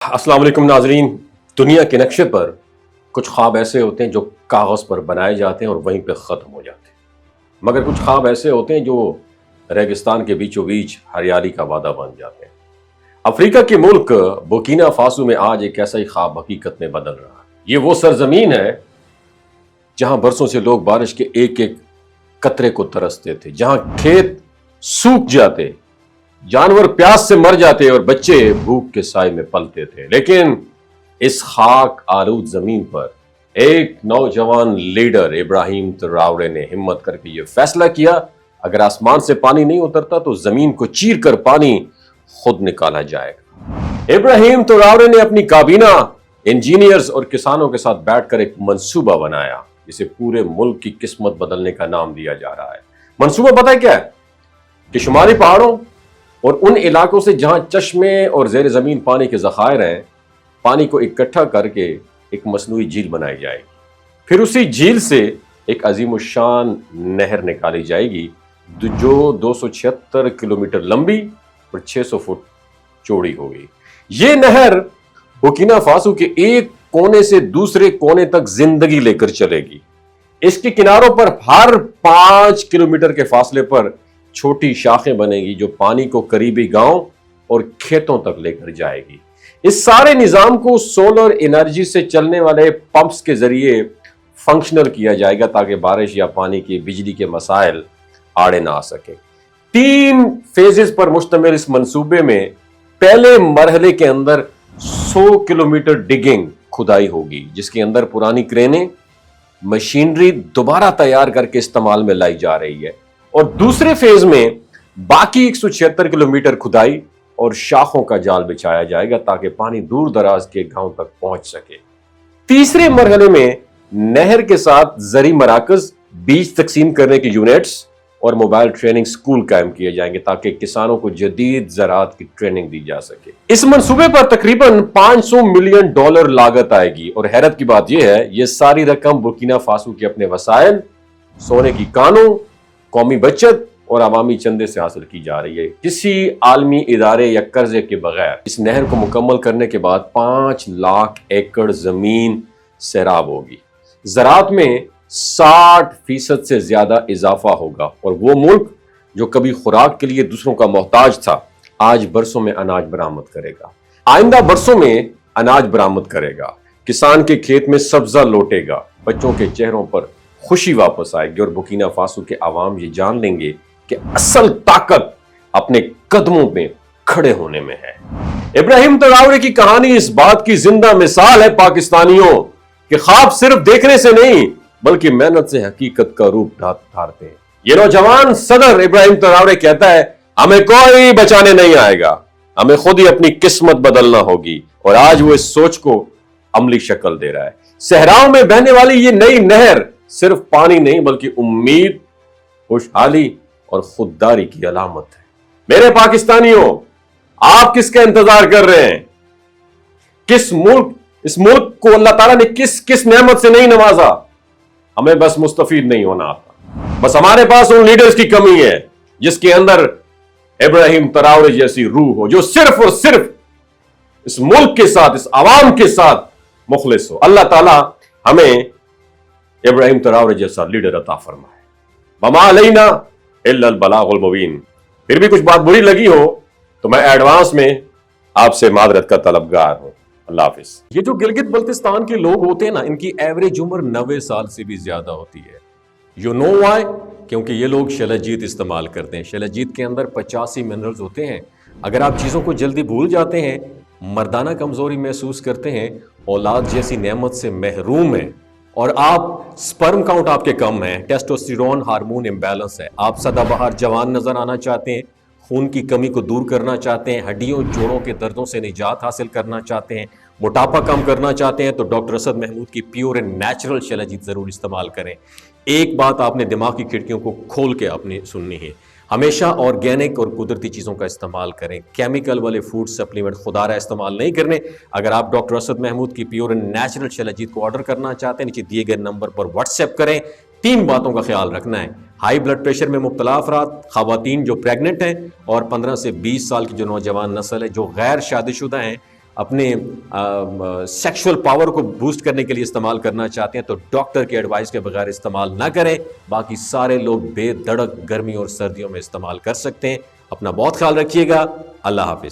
अस्सलाम वालेकुम नाजरीन। दुनिया के नक्शे पर कुछ ख्वाब ऐसे होते हैं जो कागज़ पर बनाए जाते हैं और वहीं पे ख़त्म हो जाते हैं, मगर कुछ ख्वाब ऐसे होते हैं जो रेगिस्तान के बीचों बीच हरियाली का वादा बन जाते हैं। अफ्रीका के मुल्क बुर्किना फासो में आज एक ऐसा ही ख्वाब हकीकत में बदल रहा है। ये वो सरजमीन है जहां बरसों से लोग बारिश के एक एक कतरे को तरसते थे, जहां खेत सूख जाते, जानवर प्यास से मर जाते और बच्चे भूख के साए में पलते थे। लेकिन इस खाक आलूद जमीन पर एक नौजवान लीडर इब्राहिम ट्राओरे ने हिम्मत करके यह फैसला किया, अगर आसमान से पानी नहीं उतरता तो जमीन को चीर कर पानी खुद निकाला जाएगा। इब्राहिम ट्राओरे ने अपनी काबीना, इंजीनियर्स और किसानों के साथ बैठकर एक मंसूबा बनाया, जिसे पूरे मुल्क की किस्मत बदलने का नाम दिया जा रहा है। मंसूबा पता है क्या है? कि शुमारी पहाड़ों और उन इलाकों से जहां चश्मे और जेर जमीन पानी के जखायर हैं, पानी को इकट्ठा करके एक मसनूई झील बनाई जाएगी। फिर उसी झील से एक अजीमुशान नहर निकाली जाएगी जो 276 किलोमीटर लंबी और 600 फुट चौड़ी होगी। ये नहर बुर्किना फासो के एक कोने से दूसरे कोने तक जिंदगी लेकर चलेगी। इसके किनारों पर हर 5 किलोमीटर के फासले पर छोटी शाखें बनेगी जो पानी को करीबी गांव और खेतों तक लेकर जाएगी। इस सारे निजाम को सोलर एनर्जी से चलने वाले पंप्स के जरिए फंक्शनल किया जाएगा ताकि बारिश या पानी की बिजली के मसाइल आड़े ना आ सके। 3 फेजेस पर मुश्तमिल इस मंसूबे में पहले मरहले के अंदर 100 किलोमीटर डिगिंग खुदाई होगी, जिसके अंदर पुरानी क्रेनें, मशीनरी दोबारा तैयार करके इस्तेमाल में लाई जा रही है। और दूसरे फेज में बाकी 176 किलोमीटर खुदाई और शाखों का जाल बिछाया जाएगा ताकि पानी दूर दराज के गांव तक पहुंच सके। तीसरे मरहले में नहर के साथ जरी मराकज, बीज तकसीम करने की यूनिट्स और मोबाइल ट्रेनिंग स्कूल कायम किए जाएंगे ताकि किसानों को जदीद ज़राअत की ट्रेनिंग दी जा सके। इस मंसूबे पर तकरीबन $500 मिलियन लागत आएगी और हैरत की बात यह है, यह सारी रकम बुर्किना फासो के अपने वसाइल, सोने की कानों, कौमी बचत और अवामी चंदे से हासिल की जा रही है, किसी आलमी इदारे या कर्जे के बगैर। इस नहर को मुकम्मल करने के बाद 5 लाख एकड़ जमीन सैराब होगी। ज़राअत में 60% से ज्यादा इजाफा होगा और वो मुल्क जो कभी खुराक के लिए दूसरों का मोहताज था, आज बरसों में अनाज बरामद करेगा, आइंदा बरसों में अनाज बरामद करेगा, किसान के खेत में सब्जा लौटेगा, बच्चों के चेहरों पर खुशी वापस आएगी और बुर्किना फासो के अवाम ये जान लेंगे कि असल ताकत अपने कदमों में खड़े होने में है। इब्राहिम ट्राओरे की कहानी इस बात की जिंदा मिसाल है पाकिस्तानियों कि ख्वाब सिर्फ देखने से नहीं बल्कि मेहनत से हकीकत का रूप धारते हैं। ये नौजवान सदर इब्राहिम ट्राओरे कहता है, हमें कोई बचाने नहीं आएगा, हमें खुद ही अपनी किस्मत बदलना होगी, और आज वो इस सोच को अमली शक्ल दे रहा है। सहराओं में बहने वाली ये नई नहर सिर्फ पानी नहीं बल्कि उम्मीद, खुशहाली और खुददारी की अलामत है। मेरे पाकिस्तानियों, आप किसका इंतजार कर रहे हैं? इस मुल्क को अल्लाह ताला ने किस नेमत से नहीं नवाजा? हमें बस मुस्तफीद नहीं होना आता, बस हमारे पास उन लीडर्स की कमी है जिसके अंदर इब्राहिम ट्राओरे जैसी रूह हो, जो सिर्फ और सिर्फ इस मुल्क के साथ, इस आवाम के साथ मुखलिस हो। अल्लाह ताला हमें इब्राहिम ट्राओरे जैसा लीडर अता फरमाए। वमा अलैना इल्लल बलागुल मुबीन। फिर भी कुछ बात बुरी लगी हो तो मैं एडवांस में आपसे मादरत का तलबगार हूं। अल्लाह हाफिज। ये जो गिलगित बल्तिस्तान के लोग होते हैं ना, इनकी एवरेज उम्र 90 साल से भी ज्यादा होती है। You know why? क्योंकि ये लोग शलजीत इस्तेमाल करते हैं। शलजीत के अंदर 85 मिनरल्स होते हैं। अगर आप चीज़ों को जल्दी भूल जाते हैं, मर्दाना कमजोरी महसूस करते हैं, औलाद जैसी नेमत से महरूम हैं, और आप स्पर्म काउंट आपके कम है, टेस्टोस्टेरोन हार्मोन इम्बैलेंस है, आप सदाबहार जवान नजर आना चाहते हैं, खून की कमी को दूर करना चाहते हैं, हड्डियों जोड़ों के दर्दों से निजात हासिल करना चाहते हैं, मोटापा कम करना चाहते हैं, तो डॉक्टर असद महमूद की प्योर एंड नेचुरल शलजीत जरूर इस्तेमाल करें। एक बात आपने दिमाग की खिड़कियों को खोल के आपने सुननी है, हमेशा ऑर्गेनिक और कुदरती चीज़ों का इस्तेमाल करें। केमिकल वाले फूड सप्लीमेंट खुदारा इस्तेमाल नहीं करने। अगर आप डॉक्टर असद महमूद की प्योर एंड नेचुरल शलजीत को ऑर्डर करना चाहते हैं, नीचे दिए गए नंबर पर व्हाट्सएप करें। 3 बातों का ख्याल रखना है, हाई ब्लड प्रेशर में मुब्तला अफराद, खवातीन जो प्रेग्नेंट हैं, और 15 से 20 साल की जो नौजवान नस्ल है जो गैर शादीशुदा हैं, اپنے سیکشول پاور کو بوسٹ کرنے کے لیے استعمال کرنا چاہتے ہیں تو ڈاکٹر کے ایڈوائس کے بغیر استعمال نہ کریں. باقی سارے لوگ بے دھڑک گرمی اور سردیوں میں استعمال کر سکتے ہیں. اپنا بہت خیال رکھیے گا. اللہ حافظ.